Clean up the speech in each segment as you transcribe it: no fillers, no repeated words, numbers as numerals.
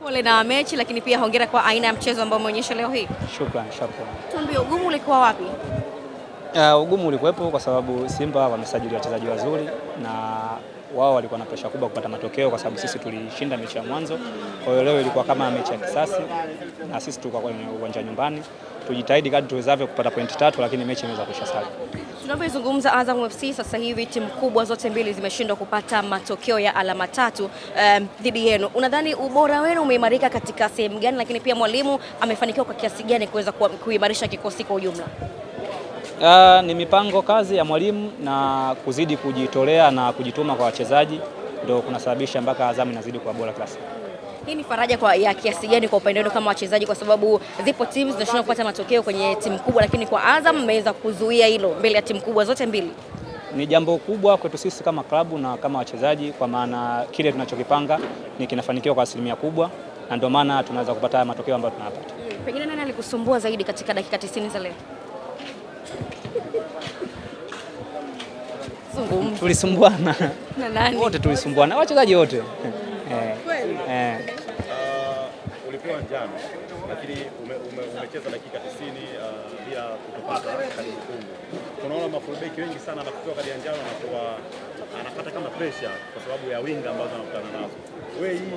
Pole na mechi, lakini pia hongera kwa aina ya mchezo ambao umeonyesha leo hii. Shukrani. Tuambie, ugumu ulikuwa wapi? Ugumu ulikuwepo kwa sababu Simba wamesajili wachezaji wazuri na wao walikuwa na presha kubwa kupata matokeo kwa sababu sisi tulishinda mechi ya mwanzo. Kwa hiyo leo ilikuwa kama mechi ya kisasi na sisi tulikuwa kwenye uwanja nyumbani. Tujitahidi kadri tuwezavyo kupata pointi 3, lakini mechi imeweza kuisha sare. Tunapozungumza Azam FC sasa hivi timu kubwa zote mbili zimeshindwa kupata matokeo ya alama 3 dhidi yenu. Unadhani ubora wenu umeimarika katika sehemu gani, lakini pia mwalimu amefanikiwa kwa kiasi gani kuweza kuimarisha kikosi kwa ujumla? Ni mipango kazi ya mwalimu na kuzidi kujitolea na kujituma kwa wachezaji ndio kunasababisha mpaka Azam inazidi kuwa bora klasi. Hii ni faraja ya kiasi gani kwa upande wenu kama wachezaji, kwa sababu zipo timu zinashindwa kupata matokeo kwenye timu kubwa, lakini kwa Azam mmeweza kuzuia hilo mbele ya timu kubwa zote mbili? Ni jambo kubwa kwetu sisi kama klabu na kama wachezaji, kwa maana kile tunachokipanga ni kinafanikiwa kwa asilimia kubwa na ndio maana tunaweza kupata matokeo ambayo tunayapata. Pengine nani alikusumbua zaidi katika dakika 90 za leo? Tulisumbuana. Na nani? Wote tulisumbuana, wachezaji wote. Ulipewa njano lakini umecheza dakika 90 bila kutopata kadi nyekundu. Tunaona mafullback wengi sana anapotoka kadi ya njano anapata kama pressure kwa sababu ya winga ambazo anakutana nazo. Wewe hii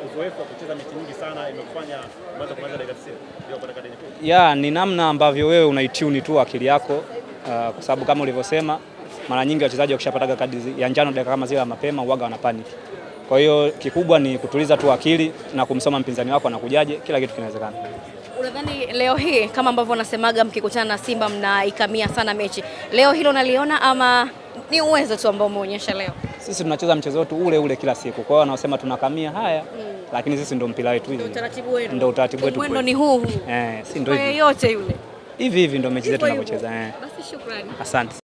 uzoefu wa kucheza mechi nyingi sana imekufanya unaweza kumaliza dakika 90 bila kupata kadi nyekundu? Ni namna ambavyo wewe unaitune tu akili yako, kwa sababu kama ulivyosema mara nyingi wachezaji wakishapata kadi ya njano dakika kama zile mapema huaga wana panic. Kwa hiyo kikubwa ni kutuliza tu akili na kumsoma mpinzani wako anakujaje, kila kitu kinawezekana. Unadhani leo hii kama ambavyo wanasemaga mkikutana na Simba mnaikamia sana mechi, leo hilo naliona ama ni uwezo tu ambao umeonyesha leo? Sisi tunacheza mchezo wetu ule ule kila siku. Kwa hiyo wanaosema tunakamia haya, lakini sisi ndio mpira wetu hivi. Ndio utaratibu wetu. Mwendo ni huu. Si ndio hivi. Yote yule. Hivi ndio mechi zetu tunapocheza. Basi shukrani. Asante.